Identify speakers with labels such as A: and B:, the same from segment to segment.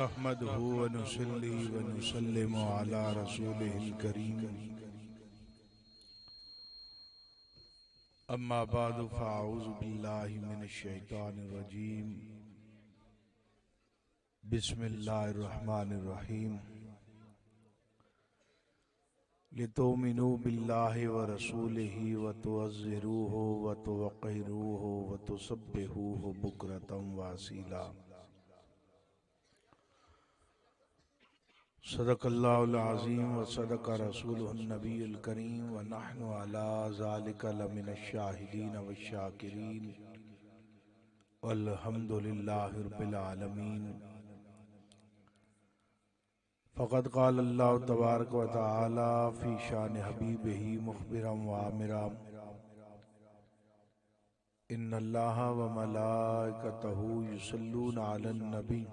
A: अहमदहु व नुसल्ली व नुसल्लिमु अला रसूलिहिल करीम अम्मा बादु फ़अऊज़ु बिल्लाहि मिनश शैतानिर रजीम बिस्मिल्लाहिर रहमानिर रहीम लितुमिनु बिल्लाहि व रसूलिहि व तुअज़्ज़िरूहु व तुवक़्क़िरूहु व तुसब्बिहूहु बुक्रतम व असीला। सदक़ल्लाहुल अज़ीम व सदक़ रसूलुहुन नबियुल करीम व नहनु अला ज़ालिका लमिनश शाहिदीन व शाकिरीन वल्हम्दुलिल्लाहि रब्बिल आलमीन। फ़क़द क़ाल अल्लाहु तबारक व तआला फ़ी शान हबीबिही मुख़बिरन व आमिरा इन्नल्लाहा व मलाइकतहु युसल्लूना अलन नबी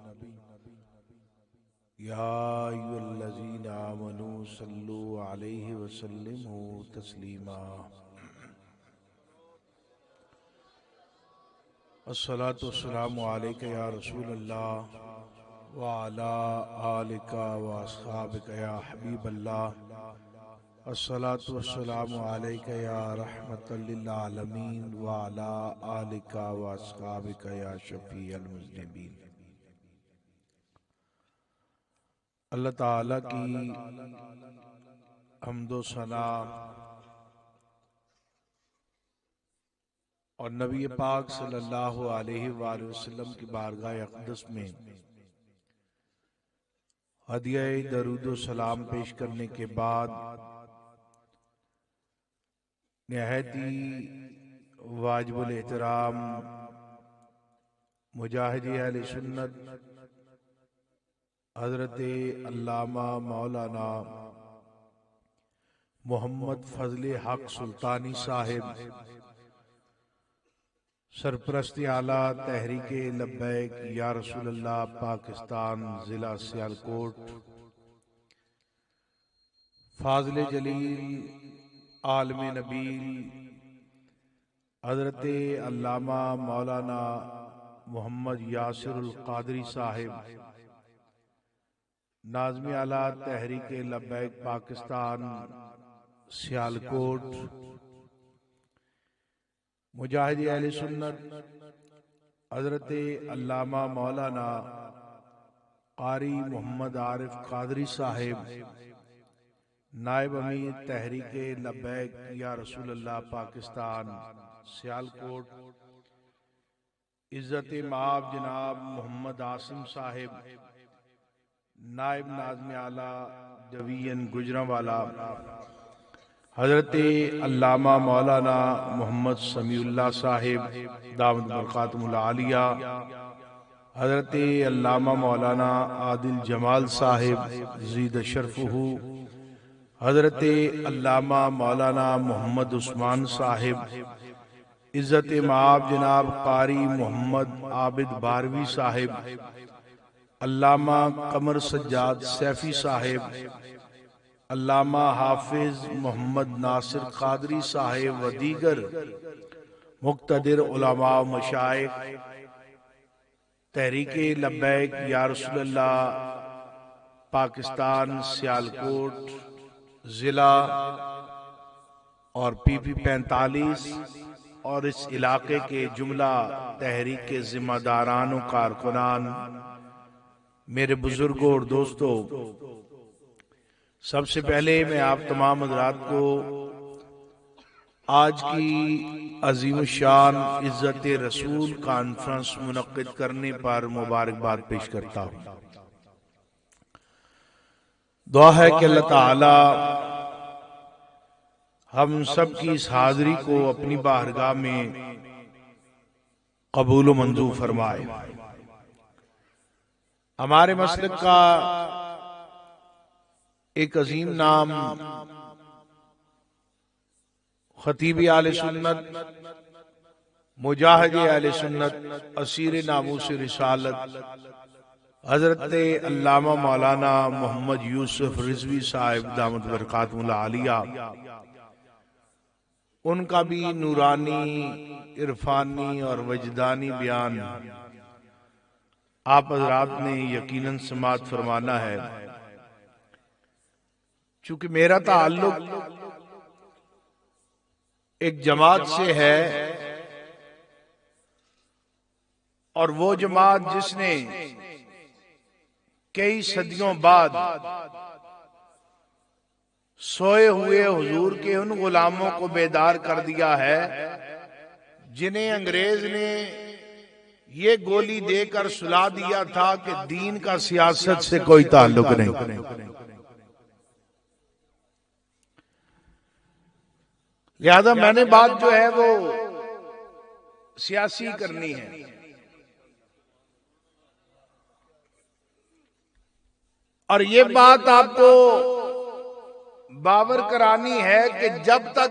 A: या अय्युहल्लज़ीना आमनू सल्लू अलैहि व सल्लिमू तस्लीमा। अस्सलातु वस्सलामु अलैका या रसूलल्लाह व अला आलिका व अस्हाबिका या हबीबल्लाह। अस्सलातु वस्सलामु अलैका या रहमतल लिल आलमीन व अला आलिका व अस्हाबिका या शफीअल मुज़निबीन। अल्लाह ताला की हम्दो सना और नबी पाक सल्लल्लाहु अलैहि वसल्लम की बारगाह अक़दस में हदिया दरूद सलाम पेश करने के बाद निहायत ही वाजिबुल एहतराम मुजाहिदी अहले सुन्नत हज़रत अल्लामा मौलाना मोहम्मद फजले हक सुल्तानी साहिब सरपरस्ती आला तहरीक लब्बैक या रसूलल्लाह पाकिस्तान जिला सियालकोट फाज़िल जलील आलम नबील हज़रत अल्लामा मौलाना मोहम्मद यासिरुल क़ादरी साहिब नाज़मी आला तहरीक लब्बैक पाकिस्तान सियालकोट मुजाहिदी अहले सुन्नत हज़रत अल्लामा मौलाना क़ारी मोहम्मद आरिफ क़ादरी साहिब नायब अमीर तहरीक लब्बैक या रसूलल्लाह पाकिस्तान सियालकोट इज़्ज़त माब जनाब मोहम्मद आसिम साहिब नायब नाज़मी आला डिवीज़न गुजरांवाला हज़रत अल्लामा मौलाना मोहम्मद समीउल्लाह साहिब दामद बरक़ातुहुल आलिया हज़रत अल्लामा मौलाना आदिल जमाल साहिब ज़ीद शरफ़ुहु हज़रत अल्लामा मौलाना मोहम्मद उस्मान साहिब इज़्ज़त माब जनाब क़ारी मोहम्मद आबिद बारवी साहिब अल्लामा कमर सज्जाद सैफी साहिब अल्लामा हाफिज मोहम्मद नासिर क़ादरी साहिब व दीगर मुक़्तदिर उलमा व मशाइख तहरीक लब्बैक या रसूलल्लाह पाकिस्तान सियालकोट जिला और पीपी 45 और इस इलाके के जुमला तहरीक के जिम्मेदारान व कारकुनान मेरे बुजुर्गों और दोस्तों, सबसे पहले मैं आप तमाम हज़रात को आज की अजीम शान इज़्ज़त रसूल कॉन्फ्रेंस मुनक्किद करने पर मुबारकबाद पेश करता हूँ। दुआ है कि अल्लाह ताला हम सब की इस हाज़िरी को अपनी बारगाह में कबूल व मंजूर फरमाए। हमारे मसलक का एक अजीम नाम खतीब आले सुन्नत मुजाहिद आले सुन्नत असीर नामूस रिसालत हज़रत अल्लामा मौलाना मोहम्मद यूसुफ रिजवी साहिब दामद बरक़ातुहुल आलिया, उनका भी नूरानी इरफानी और वजदानी बयान आप हजरात ने यकीनन समाअत फरमाना है। चूंकि मेरा ताल्लुक एक जमात से है और वो जमात जिसने कई सदियों बाद सोए हुए हुजूर के उन गुलामों को बेदार कर दिया है जिन्हें अंग्रेज ने ये गोली देकर सुला दिया था कि दीन का सियासत से कोई ताल्लुक नहीं। लिहाजा मैंने बात जो है वो सियासी करनी है। और ये बात आपको बावर करानी है कि जब तक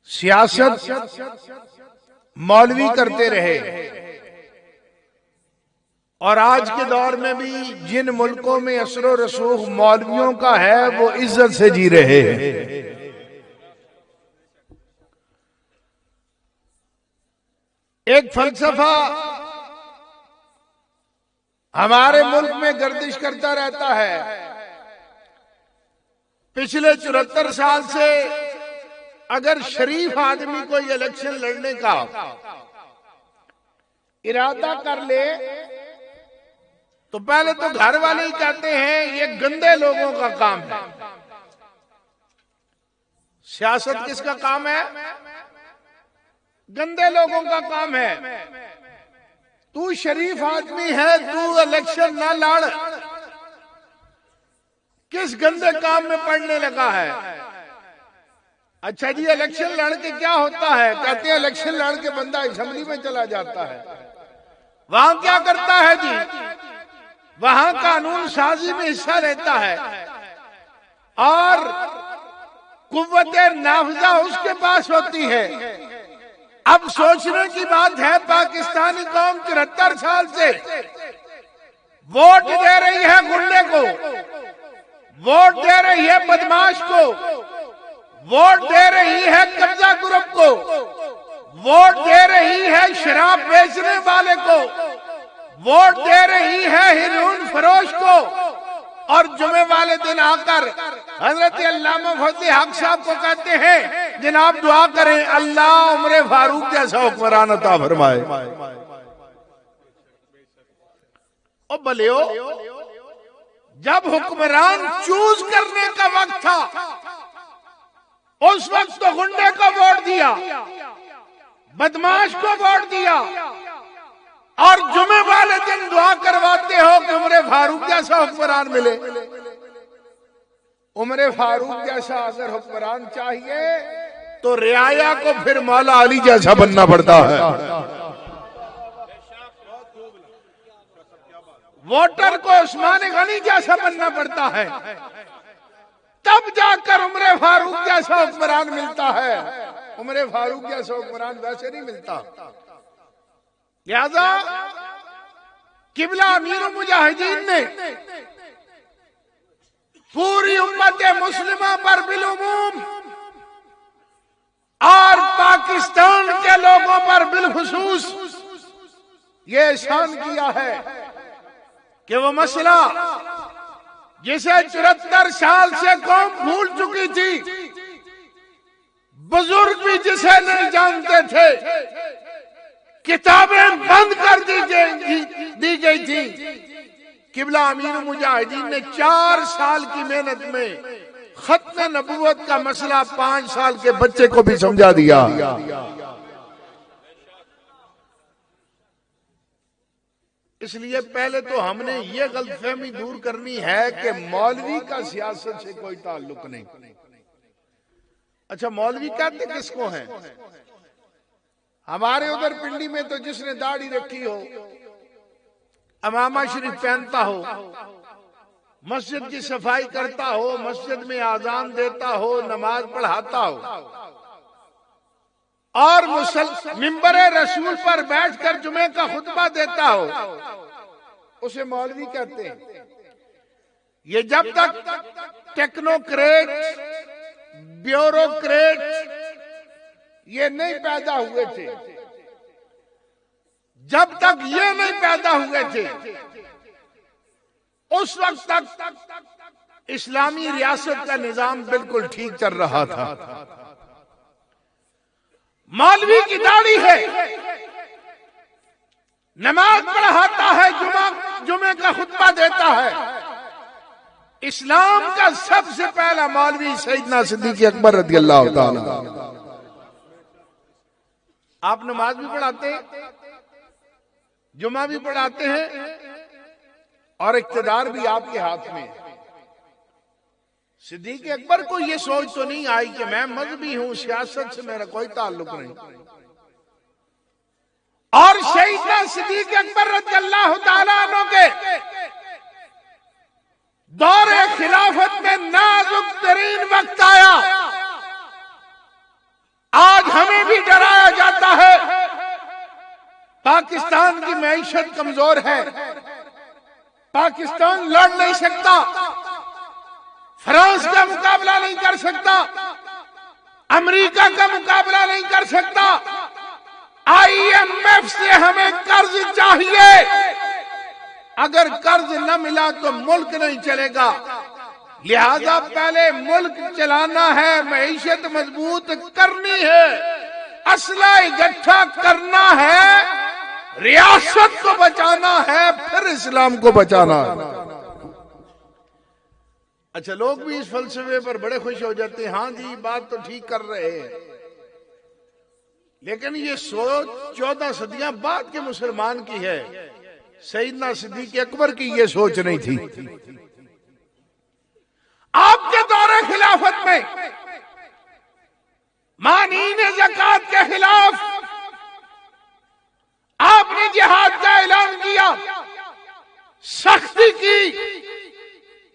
A: सियासत मौलवी करते रहे, और आज के दौर में भी जिन मुल्कों में असरो रसूख मौलवियों का है वो इज्जत से जी रहे हैं। एक फलसफा हमारे मुल्क में गर्दिश करता रहता है। पिछले 74 साल से अगर शरीफ आदमी को ये इलेक्शन लड़ने का इरादा कर ले तो पहले तो घर वाले ही कहते हैं ये गंदे लोगों का काम है। सियासत किसका काम है? गंदे लोगों का काम है। तू शरीफ आदमी है, तू इलेक्शन ना लड़, किस गंदे काम में पड़ने लगा है? अच्छा जी, इलेक्शन लड़ के क्या होता है? कहते हैं इलेक्शन लड़ के बंदा असेंबली में चला जाता है। वहां क्या करता है जी? वहां कानून साजी में हिस्सा लेता है और कुव्वते नाफिजा उसके पास होती है। अब सोचने की बात है, पाकिस्तानी कौम 74 साल से वोट दे रही है गुंडे को, वोट दे रही है बदमाश को, वोट दे रही है कब्जा ग्रुप को, वोट दे रही है शराब बेचने वाले को, वोट दे रही है हिरून फरोश को, और जुमे वाले दिन आकर हजरत अल्लामा फजल हक साहब को कहते हैं जनाब दुआ करें अल्लाह उमर फारूक जैसा हुक्मरान अता फरमाए। ओ भलियो, जब हुक्मरान चूज करने का वक्त था उस वक्त तो गुंडे को वोट दिया, बदमाश को वोट दिया, और जुमे वाले दिन दुआ करवाते हो कि उमर फारूक जैसा हुक्मरान मिले। उमर फारूक जैसा अगर हुक्मरान चाहिए तो रियाया को फिर मौला अली जैसा बनना पड़ता है। वोटर को उस्मान गनी जैसा बनना पड़ता है, तब जाकर उमर फारूक जैसा हुक्मरान मिलता है। उमर फारूक जैसा हुक्मरान वैसे नहीं मिलता। लिहाजा किबला अमीर मुजाहिदीन ने पूरी उम्मत मुस्लिमा पर बिलुमूम और पाकिस्तान के लोगों पर बिलखुसूस ये एहसान किया है कि वो मसला जिसे 74 साल से कौम भूल चुकी थी, बुजुर्ग भी जिसे नहीं जानते थे, किताबें बंद कर दी गई थी, किबला अमीर मुजाहिदीन ने 4 साल की मेहनत में खत्म नबूवत का मसला 5 साल के बच्चे को भी समझा दिया। इसलिए पहले तो हमने ये गलतफहमी दूर करनी है कि मौलवी का सियासत से कोई ताल्लुक नहीं। अच्छा, मौलवी कहते किसको हैं? हमारे उधर पिंडी में तो जिसने दाढ़ी रखी हो, अमामा शरीफ पहनता हो, मस्जिद की सफाई करता हो, मस्जिद में आजान देता हो, नमाज पढ़ाता हो और मिंबर रसूल पर बैठकर जुमे का खुतबा देता हो, उसे मौलवी कहते हैं। ये जब तक टेक्नोक्रेट, ब्यूरोक्रेट ये नहीं पैदा हुए थे, जब तक ये नहीं पैदा हुए थे उस वक्त तक इस्लामी रियासत का निजाम बिल्कुल ठीक चल रहा था। मौलवी की दाढ़ी है, नमाज पढ़ाता है, जुमे का खुतबा देता है। इस्लाम का सबसे पहला मौलवी सैयदना सिद्दीक अकबर रज़ियल्लाहु ताला। आप नमाज भी पढ़ाते हैं, जुमा भी पढ़ाते हैं और इक्तदार भी आपके हाथ में है। सिद्दीक अकबर को यह सोच तो नहीं आई कि मैं मजहबी हूं, सियासत से मेरा कोई ताल्लुक नहीं। और सैयदना सिद्दीक अकबर रज़ियल्लाहु ताला अन्हु के दौरे खिलाफत में नाजुक तरीन वक्त आया। आज हमें भी डराया जाता है, पाकिस्तान की मईशत कमजोर है, पाकिस्तान लड़ नहीं सकता, फ्रांस का मुकाबला नहीं कर सकता, अमेरिका का मुकाबला नहीं कर सकता, IMF से हमें कर्ज चाहिए, अगर कर्ज न मिला तो मुल्क नहीं चलेगा। लिहाजा पहले मुल्क चलाना है, मईशत मजबूत करनी है, असला इकट्ठा करना है, रियासत को बचाना है, फिर इस्लाम को बचाना है। अच्छा, लोग भी इस फलसफे पर बड़े खुश हो जाते हैं, हाँ जी बात तो ठीक कर रहे हैं, लेकिन ये सोच 14 सदियां बाद के मुसलमान की है। सैयदना सिद्दीक अकबर की ये सोच नहीं थी। आपके दौरे खिलाफत में मानीन ज़कात के खिलाफ आपने जिहाद का ऐलान किया, सख्ती की,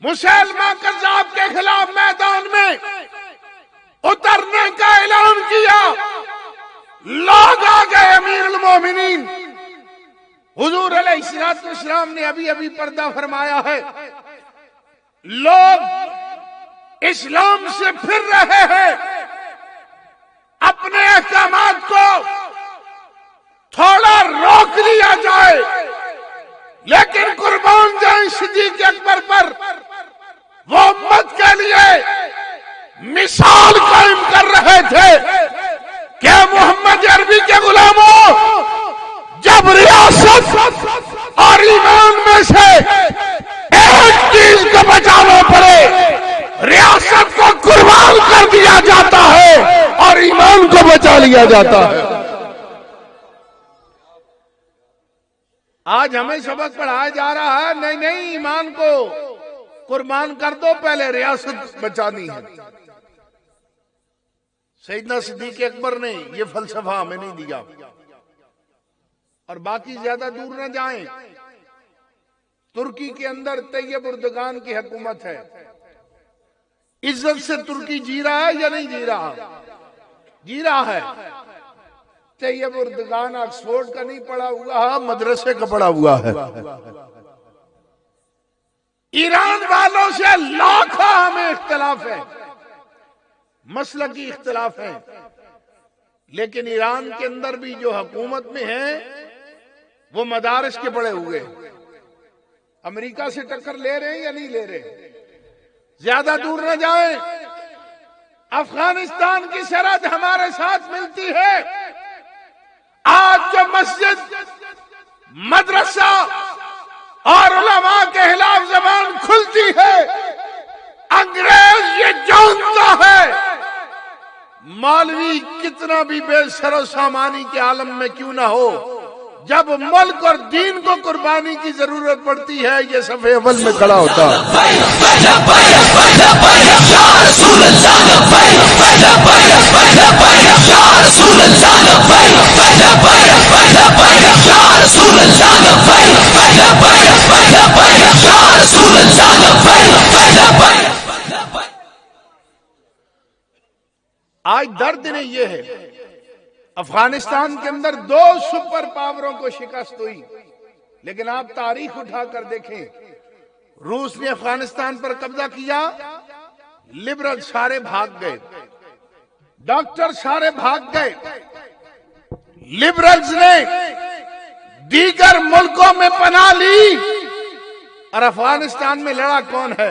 A: मुसलमान कज़्ज़ाब के खिलाफ मैदान में उतरने का ऐलान किया। लोग आ गए, अमीरुल मोमिनीन हुजूर अलैहिस्सलाम ने अभी अभी पर्दा फरमाया है, लोग इस्लाम से फिर रहे हैं, अपने अहकामात को थोड़ा रोक लिया जाए, लेकिन कुर्बान जाए सिद्दीक अकबर पर, वो उम्मत के लिए मिसाल कायम कर रहे थे। क्या मोहम्मद अरबी के गुलामों, जब रियासत और ईमान में से एक चीज को बचाना पड़े, रियासत को कुर्बान कर दिया जाता है और ईमान को बचा लिया जाता है। आज हमें सबक पढ़ाया जा रहा है, नहीं नहीं, ईमान को कुर्बान कर दो, पहले रियासत बचानी है। सैयदना सिद्दीक अकबर ने यह फलसफा हमें नहीं दिया। और बाकी ज्यादा दूर न जाएं, तुर्की के अंदर तैयब उर्दगान की हुकूमत है। इज्जत से तुर्की जी रहा है या नहीं जी रहा? जी रहा है। तैयब उर्दगान ऑक्सफोर्ड का नहीं पढ़ा हुआ, मदरसे का पढ़ा हुआ है। ईरान वालों से लाखों हमें इख्तलाफ है, मसलकी इख्तलाफ है, लेकिन ईरान के अंदर भी जो हुकूमत में है वो मदारिस के पड़े हुए। अमेरिका से टक्कर ले रहे हैं या नहीं ले रहे? ज्यादा दूर न जाएं, अफगानिस्तान की सरहद हमारे साथ मिलती है। आज जो मस्जिद, मदरसा और उलमा के खिलाफ जबान खुलती है, अंग्रेज ये जानता है, मौलवी कितना भी बेसरो सामानी के आलम में क्यों ना हो, जब मुल्क और दीन को कुर्बानी की जरूरत पड़ती है, ये सफ़े अव्वल में खड़ा होता है। आज दर्द नहीं ये है, अफगानिस्तान के अंदर 2 सुपर पावरों को शिकस्त हुई, लेकिन आप तारीख उठाकर देखें, रूस ने अफगानिस्तान पर कब्जा किया, लिबरल सारे भाग गए, डॉक्टर सारे भाग गए, लिबरल्स ने दीगर मुल्कों में पनाह ली और अफगानिस्तान में लड़ा कौन है?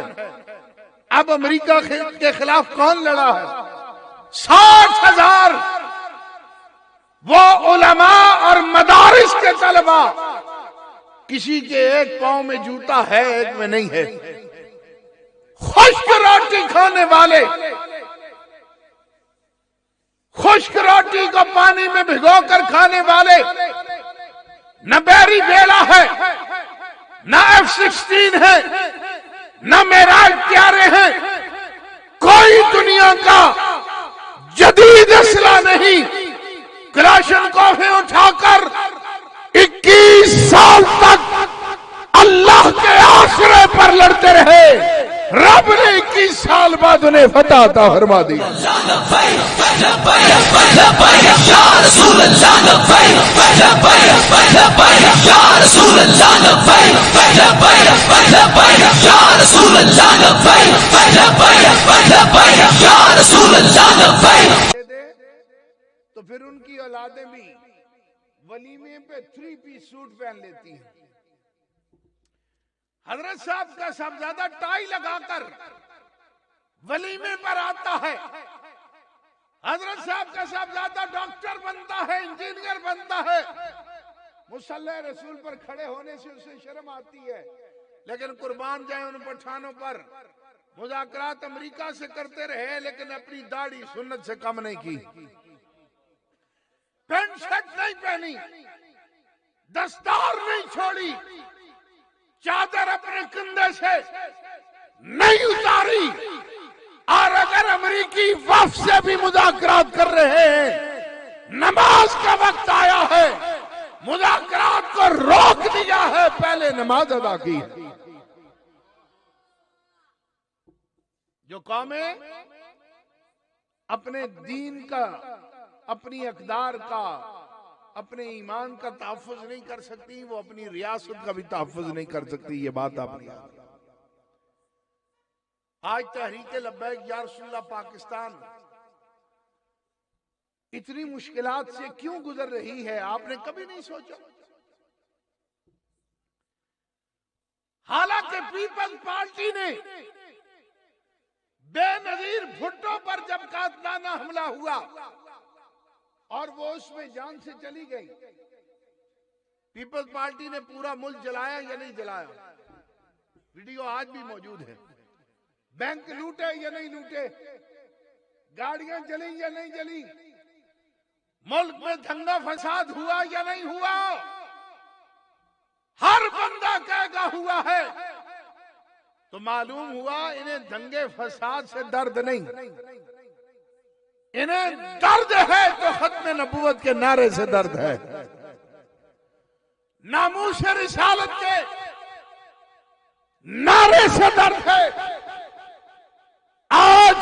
A: अब अमेरिका के खिलाफ कौन लड़ा है? 60,000 वो उलमा और मदारिस के तलबा, किसी के एक पांव में जूता है, एक में नहीं है। खुश्क रोटी खाने वाले, खुश्क रोटी को पानी में भिगोकर खाने वाले, न बैरी बेड़ा है, न F-16 है, न मेराज प्यारे हैं, कोई दुनिया का जदीद असला नहीं। क्लाशनकोफे उठाकर 21 साल तक अल्लाह के आश्रय पर लड़ते रहे। रब ने 21 साल बाद उन्हें फतह अता फरमा दी। तो फिर उनकी औलादें भी वलीमे पे 3 पीस सूट पहन लेती हैं। हजरत साहब का साहबजादा टाई लगाकर वलीमे पर आता है। हजरत साहब का साहबजादा डॉक्टर बनता है, इंजीनियर बनता है। मुसल्ले रसूल पर खड़े होने से उसे शर्म आती है, लेकिन कुर्बान जाए उन पठानों पर। मुज़ाकरात अमेरिका से करते रहे, लेकिन अपनी दाढ़ी सुन्नत से कम नहीं की। पैंट शर्ट नहीं पहनी, दस्तार नहीं छोड़ी, चादर अपने कंधे से नहीं उतारी। और अगर अमेरिकी वफ से भी मुज़ाकरात कर रहे हैं, नमाज का वक्त आया है, मुज़ाकरात को रोक दिया है, पहले नमाज अदा की है। जो कौमें अपने दीन का, अपनी अक़दार का, अपने ईमान का तहफ़्फ़ुज़ नहीं कर सकती, वो अपनी रियासत का भी तहफ़्फ़ुज़ नहीं कर सकती। ये बात आपने आज तहरीक लब्बैक या रसूलल्लाह पाकिस्तान इतनी मुश्किलात से क्यों गुजर रही है, आपने कभी नहीं सोचा? हालांकि पीपल्स पार्टी ने बेनजीर भुट्टो पर जब कातलाना हमला हुआ और वो उसमें जान से चली गई, पीपल्स पार्टी ने पूरा मुल्क जलाया या नहीं जलाया? वीडियो आज भी मौजूद है। बैंक लूटे या नहीं लूटे, गाड़ियां जली या नहीं जली, मुल्क में दंगा फसाद हुआ या नहीं हुआ, हर बंदा कहेगा हुआ है। तो मालूम हुआ इन्हें दंगे फसाद से दर्द नहीं, इन्हें दर्द है तो खत्म नबूवत के नारे से दर्द है, नामूस रिसालत के नारे से दर्द है। आज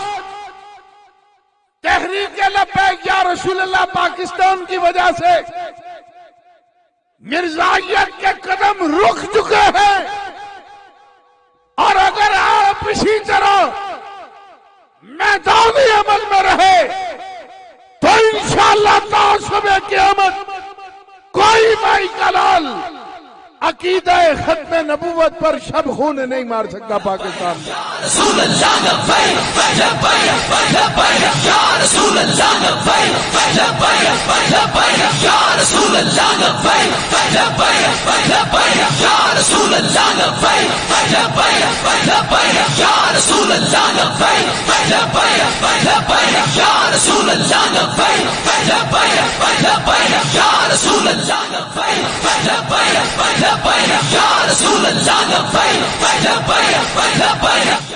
A: तहरीक लब्बैक या रसूलल्लाह पाकिस्तान की वजह से मिर्जाइयत के कदम रुक चुके हैं। और अगर आप इसी तरह मैदानी अमल में रहे तो इंशाअल्लाह तासुबे क़यामत कोई माई का लाल अकीदा खत्म नबूवत पर शब खून नहीं मार सकता पाकिस्तान में।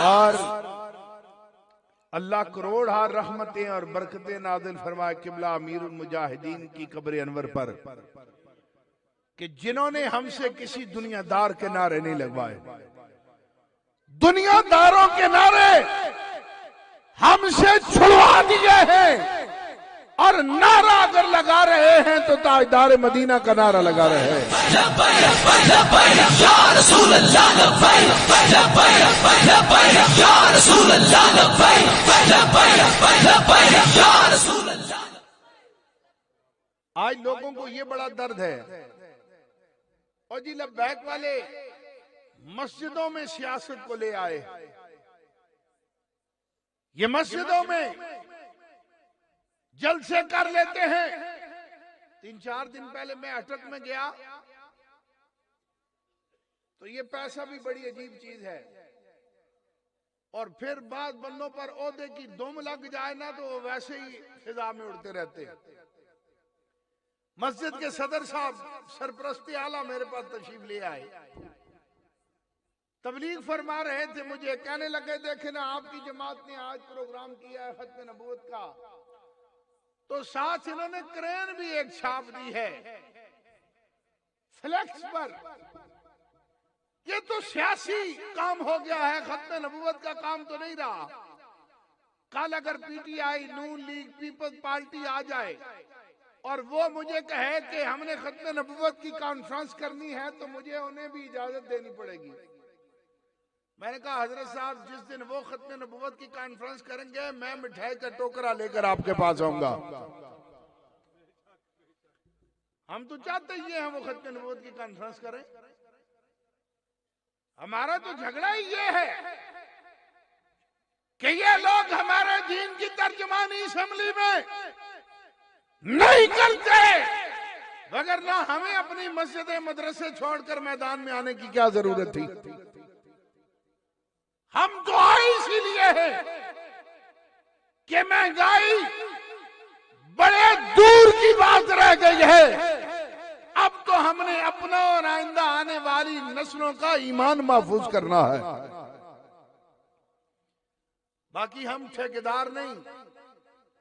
A: और अल्लाह करोड़ हार रहमतें और बरकतें नाज़िल फरमाए किबला अमीरुल मुजाहिदीन की कब्र अनवर पर, कि जिन्होंने हमसे किसी दुनियादार के नारे नहीं लगवाए। दुनियादारों के नारे हमसे छुड़वा दिए हैं, और नारा अगर लगा रहे हैं तो ताजदार मदीना का नारा लगा रहे हैं। आज लोगों को ये बड़ा दर्द है और जी लब्बैक वाले मस्जिदों में सियासत को ले आए। ये मस्जिदों में जलसे कर लेते हैं। 3-4 दिन पहले मैं अटक में गया तो ये पैसा भी बड़ी अजीब चीज है, और फिर बाद बंदों पर ओहदे की दुम लग जाए ना तो वो वैसे ही फिजा में उड़ते रहते हैं। मस्जिद के सदर साहब सरपरस्ती आला मेरे पास तशरीफ ले आए, तबलीग फरमा रहे थे। मुझे कहने लगे देखे ना आपकी जमात ने आज प्रोग्राम किया है खत्म नबूवत का, तो साथ इन्होंने क्रेन भी एक छाप दी है फ्लैक्स पर। ये तो सियासी काम हो गया है, खत्म नबूवत का काम तो नहीं रहा। कल अगर पीटीआई, नून लीग, पीपल्स पार्टी आ जाए और वो मुझे कहे कि हमने खत्म नबूवत की कॉन्फ्रेंस करनी है तो मुझे उन्हें भी इजाजत देनी पड़ेगी। मैंने कहा हजरत साहब जिस दिन वो खत्म नबूवत की कॉन्फ्रेंस करेंगे मैं मिठाई का टोकरा लेकर आपके पास आऊंगा। हम तो चाहते ही हैं वो खत्म नबूवत की कॉन्फ्रेंस करें। हमारा तो झगड़ा ही ये है कि ये लोग हमारे दीन की तर्जुमानी असेंबली में नहीं करते, वगरना हमें अपनी मस्जिद मदरसे छोड़कर मैदान में आने की क्या जरूरत थी। हम तो आए इसीलिए है कि महंगाई बड़े दूर की बात रह गई है। अब तो हमने अपना और आइंदा आने वाली नस्लों का ईमान महफूज करना है। बाकी हम ठेकेदार नहीं,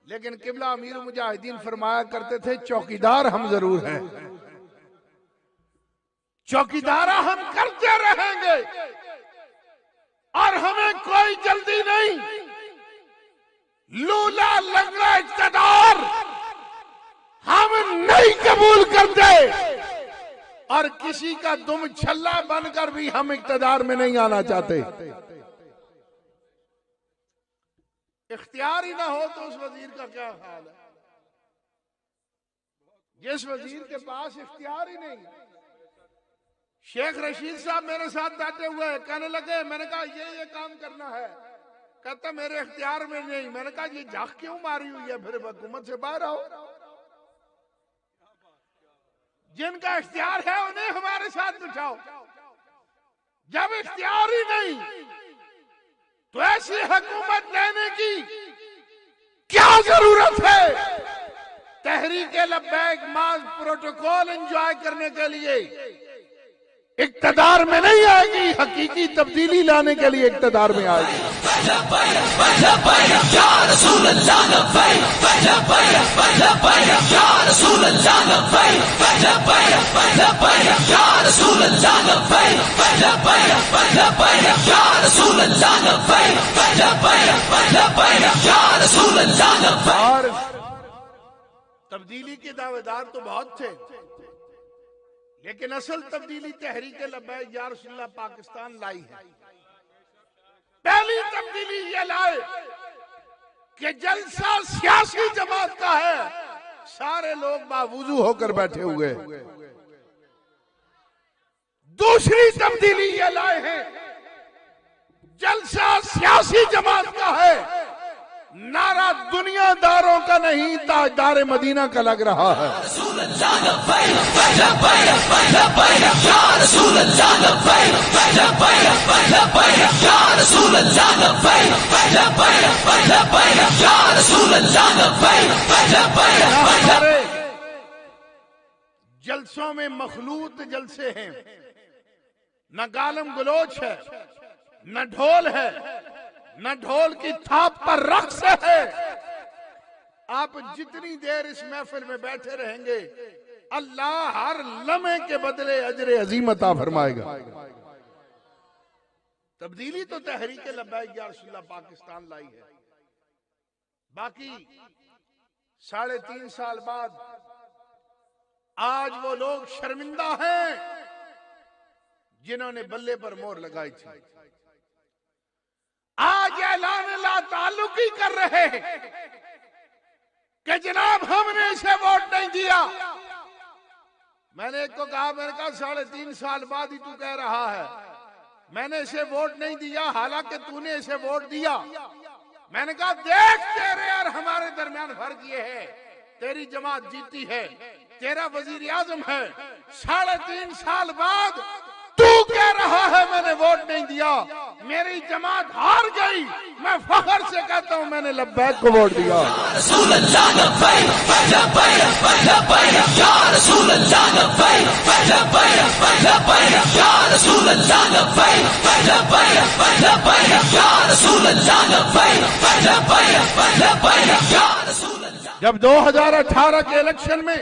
A: लेकिन किबला अमीर मुजाहिदीन फरमाया करते थे चौकीदार हम जरूर हैं। चौकीदारा हम करते रहेंगे और हमें कोई जल्दी नहीं। लूला लंगड़ा इक़्तिदार हम नहीं कबूल करते और किसी का दुम छल्ला बनकर भी हम इक़्तिदार में नहीं आना चाहते। इख्तियार ही ना हो तो उस वजीर का क्या हाल है, जिस वजीर के पास इख्तियार ही नहीं। शेख रशीद साहब मेरे साथ बैठे हुए हैं, कहने लगे, मैंने कहा ये काम करना है, कहता मेरे इख्तियार में नहीं। मैंने कहा ये झाक क्यों मारी हुई है, फिर हुकूमत से बाहर आओ। जिनका इख्तियार है उन्हें हमारे साथ बिठाओ। जब इख्तियार ही नहीं तो ऐसी हुकूमत लेने की क्या जरूरत है। तहरीक लब्बैक माज प्रोटोकॉल एंजॉय करने के लिए इक़्तिदार में नहीं आएगी, हकीकी तब्दीली लाने के लिए इक़्तिदार में आएगी। तब्दीली के दावेदार तो बहुत थे, लेकिन असल तब्दीली तहरीक लब्बैक या रसूलल्लाह पाकिस्तान लाई है। पहली तब्दीली ये लाए कि जलसा सियासी जमात का है, सारे लोग बावजू होकर बैठे हुए। दूसरी तब्दीली ये लाए हैं जलसा सियासी जमात का है, नारा दुनियादारों का नहीं ताजदार मदीना का लग रहा है। जलसों में मखलूत जलसे हैं, न गालम गलोच है, न ढोल है, न ढोल की थाप पर रक्स है। आप जितनी देर इस महफिल में बैठे रहेंगे अल्लाह हर लम्हे के बदले अजर अजीम अता फरमाएगा। तब्दीली तो तहरीक लब्बैक या रसूलल्लाह पाकिस्तान लाई है। बाकी 3.5 साल बाद आज वो लोग शर्मिंदा हैं जिन्होंने बल्ले पर मोहर लगाई थी। आज ऐलान ला ताल्लुकी कर रहे हैं कि जनाब हमने इसे वोट नहीं दिया, मैंने एक को कहा, मैंने कहा 3.5 साल बाद ही तू कह रहा है मैंने इसे वोट नहीं दिया, हालांकि तूने इसे वोट दिया। मैंने कहा देख तेरे और हमारे दरमियान फर्क ये है, तेरी जमात जीती है, तेरा वजीर आजम है, 3.5 साल बाद तू कह रहा है मैंने वोट नहीं दिया, मेरी जमात हार गई, मैं फख्र से कहता हूं मैंने लब्बैक को वोट दिया। जब 2018 के इलेक्शन में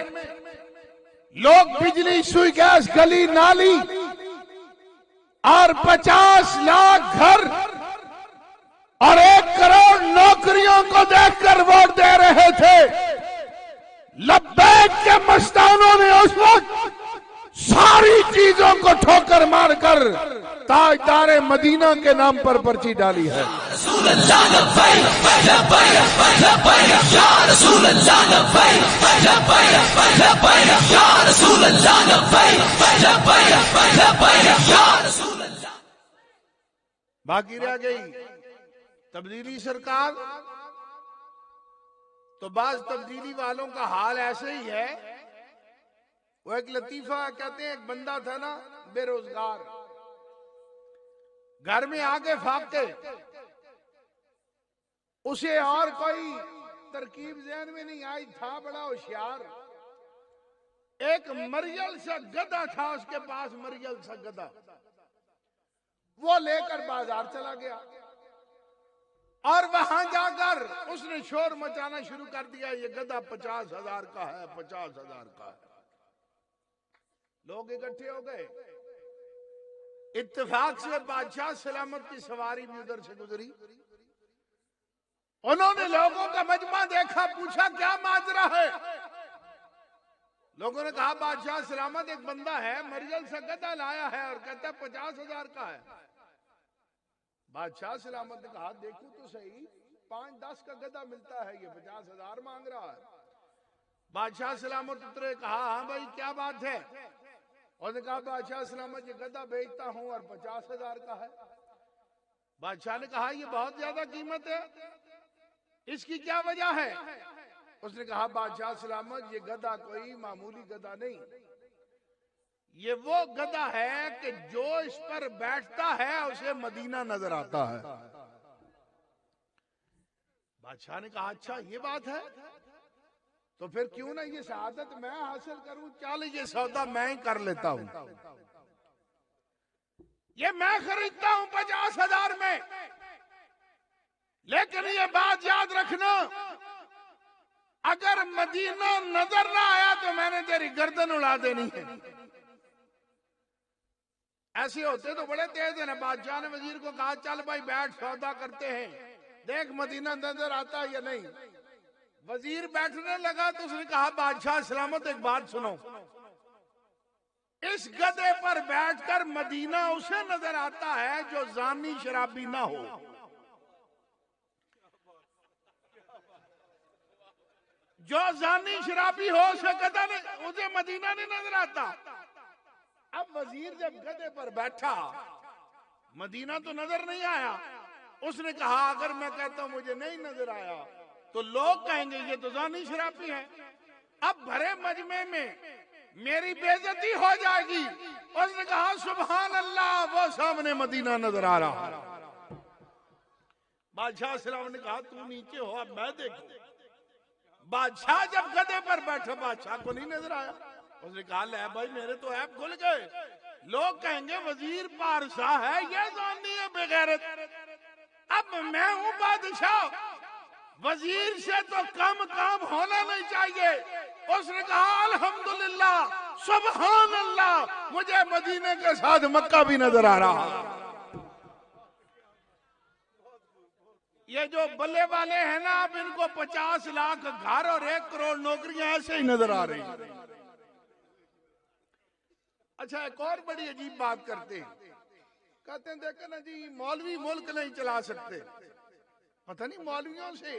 A: लोग बिजली, सुई, गैस, गली नाली और 50 लाख घर और 1 करोड़ नौकरियों को देखकर वोट दे रहे थे, लब्बैक के मस्तानों ने उस वक्त सारी चीजों को ठोकर मारकर ताजदारे मदीना के नाम पर पर्ची डाली है। बाकी रह गई तब्दीली सरकार, तो बाज तब्दीली वालों का हाल ऐसे ही है। वो एक लतीफा कहते हैं, एक बंदा था ना बेरोजगार, घर में आगे फाके, उसे और कोई तरकीब ज़हन में नहीं आई, था बड़ा होशियार। एक मरियल सा गधा था उसके पास, मरियल सा गधा, वो लेकर बाजार चला गया और वहां जाकर उसने शोर मचाना शुरू कर दिया, ये गधा 50,000 का है, 50,000 का है। लोग इकट्ठे हो गए, इत्तेफाक से बादशाह सलामत की सवारी भी उधर से गुजरी। उन्होंने लोगों का मजमा देखा, पूछा क्या माजरा है। लोगों ने कहा बादशाह सलामत एक बंदा है, मरियल सा गधा लाया है और कहता है 50,000 का है। बादशाह सलामत ने कहा देखो तो सही, 5-10 का गधा मिलता है, ये 50,000 मांग रहा है। बादशाह सलामत उतरे, कहा हाँ भाई क्या बात है। उसने कहा बादशाह सलामत ये गधा बेचता हूं और 50,000 का है। बादशाह ने कहा ये बहुत ज्यादा कीमत है, इसकी क्या वजह है। उसने कहा बादशाह सलामत ये गधा कोई मामूली गधा नहीं, ये वो गधा है कि जो इस पर बैठता है उसे मदीना नजर आता है। बादशाह ने कहा अच्छा ये बात है, तो फिर क्यों ना ये शहादत मैं हासिल करूं, चल ये सौदा मैं ही कर लेता हूं, ये मैं खरीदता हूं 50,000 में। लेकिन ये बात याद रखना, अगर मदीना नजर ना आया तो मैंने तेरी गर्दन उड़ा देनी है। ऐसे होते तो बड़े तेज है ना। बादशाह ने वजीर को कहा चल भाई बैठ, सौदा करते हैं, देख मदीना नजर आता है या नहीं। वजीर बैठने लगा तो उसने कहा बादशाह सलामत एक बात सुनो, इस गधे पर बैठकर मदीना उसे नजर आता है जो जानी शराबी ना हो। जो जानी शराबी हो उसे गधा नहीं, उसे मदीना नहीं नजर आता। अब वजीर जब गधे पर बैठा, मदीना तो नजर नहीं आया। उसने कहा अगर मैं कहता हूं मुझे नहीं नजर आया तो लोग कहेंगे ये तो जानी शराबी है, अब भरे मजमे में मेरी बेइज्जती हो जाएगी। उसने कहा सुभान अल्लाह, वो सामने मदीना नजर आ रहा। बादशाह सलाम ने कहा तू नीचे हो, अब मैं देखूं। बादशाह जब गधे पर बैठा, बादशाह को नहीं नजर आया। उसने कहा ले भाई मेरे तो ऐप खुल गए, लोग कहेंगे वजीर पारसा है, ये जानी है बेगैरत। अब मैं हूं बादशाह, वजीर से तो कम काम होना नहीं चाहिए। उसने कहा अल्हम्दुलिल्लाह, सुभान अल्लाह, मुझे मदीने के साथ मक्का भी नजर आ रहा। ये जो बल्ले वाले हैं ना, अब इनको 50 लाख घर और 1 करोड़ नौकरियां ऐसे ही नजर आ रही हैं। अच्छा एक और बड़ी अजीब बात करते हैं, कहते हैं देखे ना जी मौलवी मुल्क नहीं चला सकते। पता नहीं मौलवियों से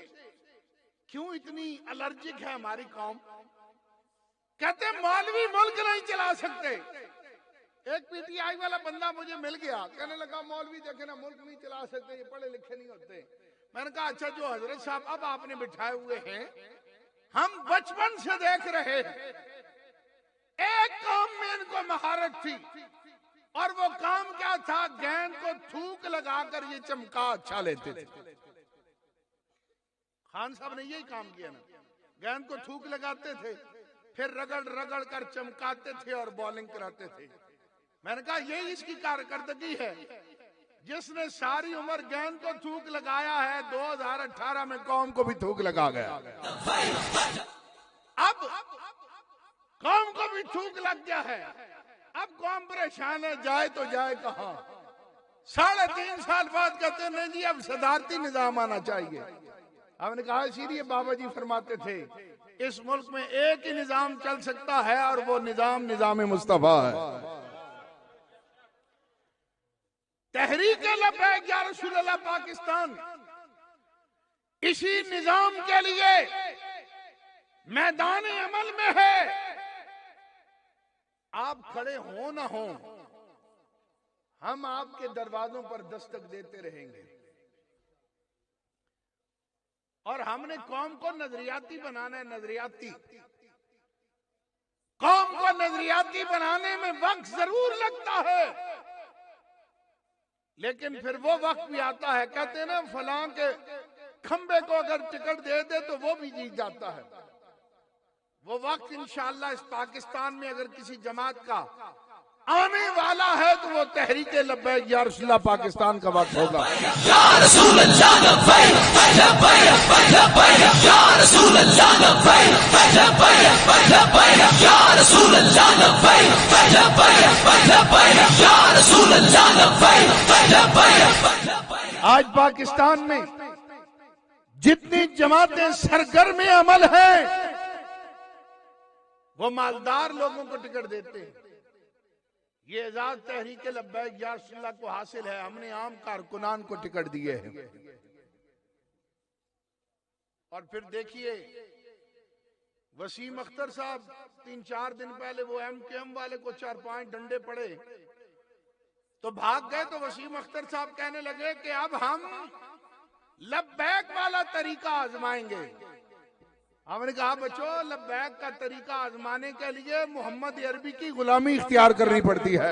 A: क्यों इतनी एलर्जिक है हमारी कौम। कहते मौलवी मुल्क नहीं चला सकते। एक पीटीआई वाला बंदा मुझे मिल गया, कहने लगा मौलवी देखे ना मुल्क नहीं चला सकते, ये पढ़े लिखे नहीं होते। मैंने कहा अच्छा, जो हजरत साहब अब आपने बिठाए हुए हैं हम बचपन से देख रहे हैं, एक काम में इनको महारत थी और वो काम क्या था, गेंद को थूक लगाकर ये चमका अच्छा लेते थे। खान साहब ने यही काम किया ना, गेंद को थूक लगाते थे, फिर रगड़ रगड़ कर चमकाते थे और बॉलिंग कराते थे। मैंने कहा यही इसकी कारकर्दगी है, जिसने सारी उम्र गेंद को थूक लगाया है 2018 में कौम को भी थूक लगा गया। अब कौम को भी थूक लग गया है, अब कौम परेशान है, जाए तो जाए कहां। 3.5 साल बाद कहते नहीं जी अब सदारती निजाम आना चाहिए। हमने कहा इसीलिए बाबा जी फरमाते थे इस मुल्क में एक ही निजाम चल सकता है और वो निजाम मुस्तफा है। तहरीक लब्बैक या रसूल अल्लाह पाकिस्तान इसी निजाम के लिए मैदान अमल में है। आप खड़े हो ना हो, हम आपके दरवाजों पर दस्तक देते रहेंगे। और हमने कौम को नजरियाती बनाना है। नजरियाती कौम को नजरियाती बनाने में वक्त जरूर लगता है, लेकिन फिर वो वक्त भी आता है, कहते हैं ना फलां के खंबे को अगर टिकट दे दे तो वो भी जीत जाता है। वो वक्त इंशाअल्लाह इस पाकिस्तान में अगर किसी जमात का आने वाला है तो वो तहरीक लब्बैक या रसूल अल्लाह पाकिस्तान का वक्त होगा। या रसूल अल्लाह लब्बैक लब्बैक लब्बैक, या रसूल अल्लाह लब्बैक लब्बैक लब्बैक, या रसूल अल्लाह लब्बैक लब्बैक लब्बैक, या रसूल अल्लाह लब्बैक लब्बैक। आज पाकिस्तान में जितनी जमातें सरगर्म अमल हैं वो मालदार लोगों को टिकट देते हैं। ये एजाज तहरीक लब्बैक या रसूल अल्लाह को हासिल है, हमने आम कारकुनान को टिकट दिए हैं। और फिर देखिए वसीम अख्तर साहब 3-4 दिन पहले वो MKM वाले को 4-5 डंडे पड़े तो भाग गए, तो वसीम अख्तर साहब कहने लगे कि अब हम लब्बैक वाला तरीका आजमाएंगे। हमने कहा बच्चों लब्बैक का तरीका आजमाने के लिए मोहम्मद अरबी की गुलामी इख्तियार करनी पड़ती है।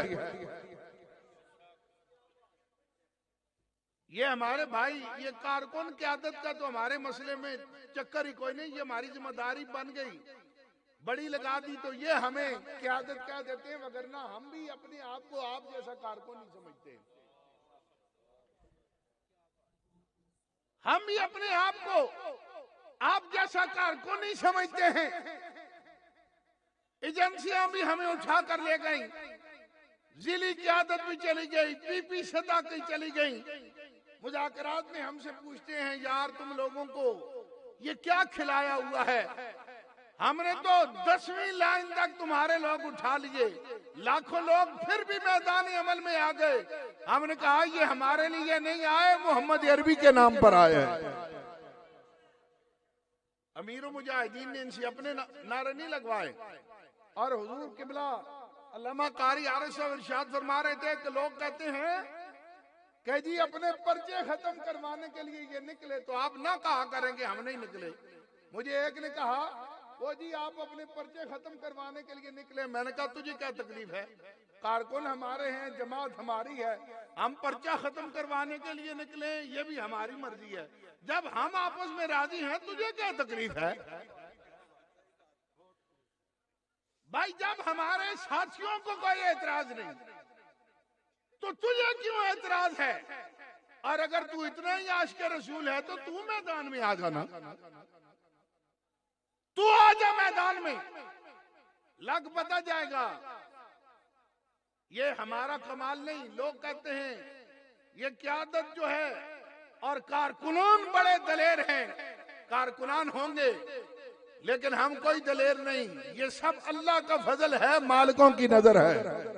A: ये हमारे भाई ये कारकुन क़यादत का तो हमारे मसले में चक्कर ही कोई नहीं, ये हमारी जिम्मेदारी बन गई, बड़ी लगा दी तो ये हमें क़यादत कह देते हैं, वगरना हम भी अपने आप को आप जैसा कारकुन नहीं समझते। हम भी अपने आप को आप जैसा कारकुन नहीं समझते हैं। एजेंसियां भी हमें उठा कर ले गई, जिली क़यादत भी चली गई, PP सदा की चली गई। मुज़ाकरात में हमसे पूछते हैं यार तुम लोगों को ये क्या खिलाया हुआ है। हमने तो 10वीं लाइन तक तुम्हारे लोग उठा लिए, लाखों लोग फिर भी मैदान अमल में आ गए। हमने कहा ये हमारे लिए नहीं आए, मोहम्मद अरबी के नाम पर आए हैं। अमीरुल मुजाहिदीन ने इनसे अपने नारे नहीं लगवाए। और हुजूर किबला अल्लामा कारी आरिफ साहब इरशाद फरमा रहे थे कि लोग कहते हैं कि जी अपने पर्चे खत्म करवाने के लिए ये निकले, तो आप ना कहा करेंगे हम नहीं निकले। मुझे एक ने कहा वो जी आप अपने पर्चे खत्म करवाने के लिए निकले। मैंने कहा तुझे क्या तकलीफ है, कारकुन हमारे हैं, जमात हमारी है, हम पर्चा खत्म करवाने के लिए निकले, ये भी हमारी मर्जी है। जब हम आपस में राजी हैं तुझे क्या तकलीफ है भाई। जब हमारे साथियों को कोई एतराज नहीं तो तुझे क्यों एतराज है। और अगर तू इतना ही आशिक रसूल है तो तू मैदान में आ जाना, तू आ जा मैदान में, लग पता जाएगा। ये हमारा कमाल नहीं। लोग कहते हैं ये क़यादत जो है और कारकुनान बड़े दलेर हैं, कारकुनान होंगे लेकिन हम कोई दलेर नहीं। ये सब अल्लाह का फजल है, मालिकों की नजर है।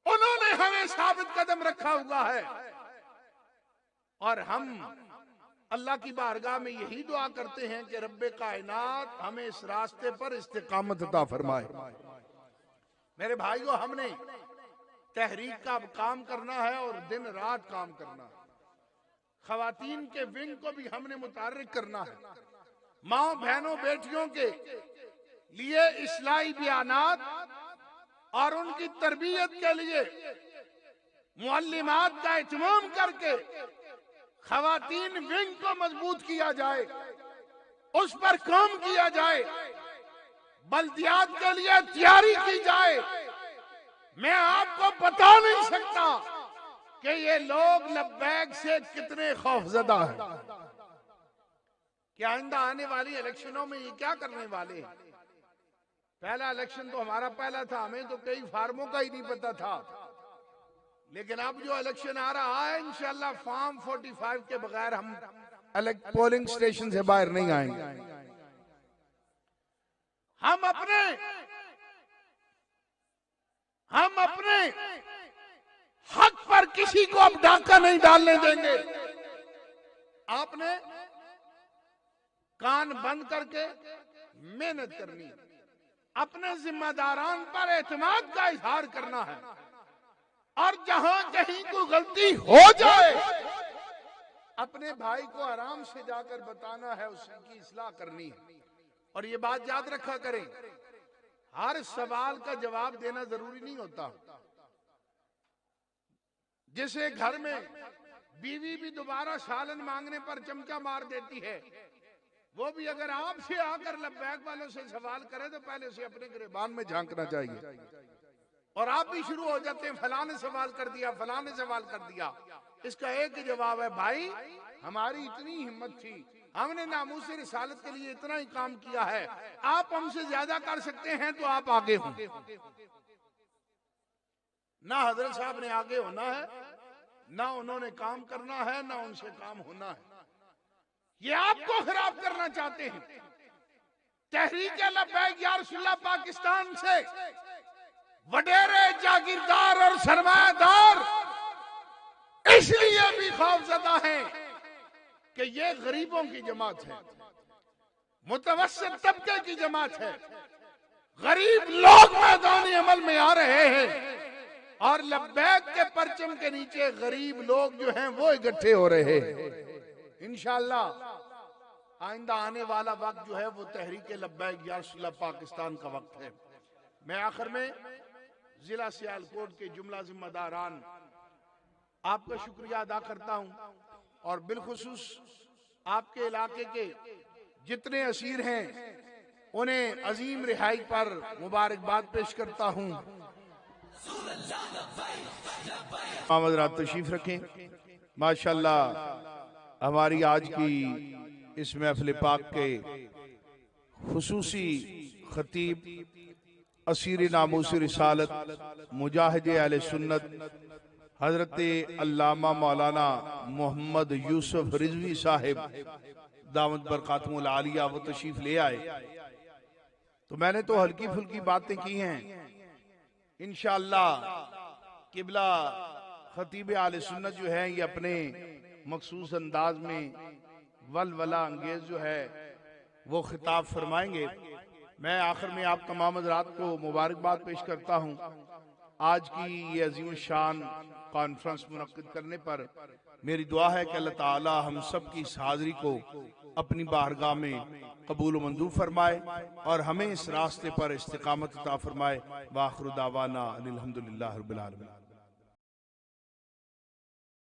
A: उन्होंने हमें साबित कदम रखा हुआ है और हम अल्लाह की बारगाह में यही दुआ करते हैं कि रब्बे कायनात हमें इस रास्ते पर इस्तिकामत अता फरमाए। मेरे भाइयों, हमने तहरीक का काम करना है और दिन रात काम करना है। खवातीन के विंग को भी हमने मुतारिक करना है। माओ बहनों बेटियों के लिए इस्लाही बयानात और उनकी तरबियत के लिए मुअल्लिमात का इत्माम करके खवातीन विंग को मजबूत किया जाए, उस पर काम किया जाए, बल्दियात के लिए तैयारी की जाए। मैं आपको बता नहीं सकता कि ये लोग लब्बैक से कितने खौफजदा हैं कि आइंदा आने वाली इलेक्शनों में ये क्या करने वाले हैं। पहला इलेक्शन तो हमारा पहला था, हमें तो कई फार्मों का ही नहीं पता था, लेकिन अब जो इलेक्शन आ रहा है इंशाल्लाह फॉर्म 45 के बगैर हम पोलिंग स्टेशन से बाहर नहीं आएंगे। हम अपने हक पर किसी को अब डाका नहीं डालने देंगे। आपने कान बंद करके मेहनत करनी, अपने जिम्मेदारान पर एतमाद का इजहार करना है, और जहां कहीं कोई गलती हो जाए अपने भाई को आराम से जाकर बताना है, उसकी इस्लाह करनी है। और ये बात याद रखा करें, हर सवाल का जवाब देना जरूरी नहीं होता। जिसे घर में बीवी भी दोबारा सालन मांगने पर चमचा मार देती है, वो भी अगर आपसे आकर लब्बैक वालों से सवाल करे तो पहले उसे अपने गिरबान में झांकना चाहिए। और आप भी शुरू हो जाते हैं, फलां ने सवाल कर दिया, फलां ने सवाल कर दिया। इसका एक ही जवाब है, भाई हमारी इतनी हिम्मत थी, हमने नामूस रिसालत के लिए इतना ही काम किया है, आप हमसे ज्यादा कर सकते हैं तो आप आगे हो। ना हजरत साहब ने आगे होना है, ना उन्होंने काम करना है, ना उनसे काम होना है। ये आपको खराब करना चाहते हैं। तहरीक लब्बैक या रसूलुल्लाह पाकिस्तान से वडेरे जागीरदार और सरमायादार इसलिए भी खौफजदा हैं कि ये गरीबों की जमात है, मुतवस्सित तबके की जमात है। गरीब लोग मैदानी अमल में आ रहे हैं और लब्बैक के परचम के नीचे गरीब लोग जो हैं वो इकट्ठे हो रहे हैं। इंशाअल्लाह आइंदा आने वाला वक्त जो है वो तहरीक लब्बैक या रसूलुल्लाह पाकिस्तान का वक्त है। मैं आखिर में जिला सियालकोट के जुमला जिम्मेदारान आपका शुक्रिया अदा करता हूं, और बिलखुसूस आपके इलाके के जितने असीर हैं उन्हें अजीम रिहाई पर मुबारकबाद पेश करता हूं। हज़रात तशरीफ रखें। माशाअल्लाह हमारी आज की इस महफिल पाक के खुसूसी खतीब असीर नामूस रिसालत मुजाहिद अहले सुन्नत हजरत अल्लामा मौलाना मोहम्मद यूसुफ रिजवी साहिब दावत बरकातुहुल आलिया वो तशरीफ ले आए। तो मैंने तो हल्की फुल्की बातें की हैं, इंशाअल्लाह किबला खतीब आले सुन्नत जो है ये अपने मखसूस अंदाज में वलवला अंगेज जो है वो खिताब फरमाएंगे। मैं आखिर में आप तमाम हज़रात को मुबारकबाद पेश करता हूँ आज की ये अजीम शान कॉन्फ्रेंस मुनक्किद करने पर। मेरी दुआ है कि अल्लाह ताला हम सब की इस हाज़री को अपनी बारगाह में कबूल मंजूर फरमाए और हमें इस रास्ते पर इस्तिकामत अता फरमाए। वाखिर दावाना अनिल हम्दुलिल्लाहि रब्बिल आलमीन।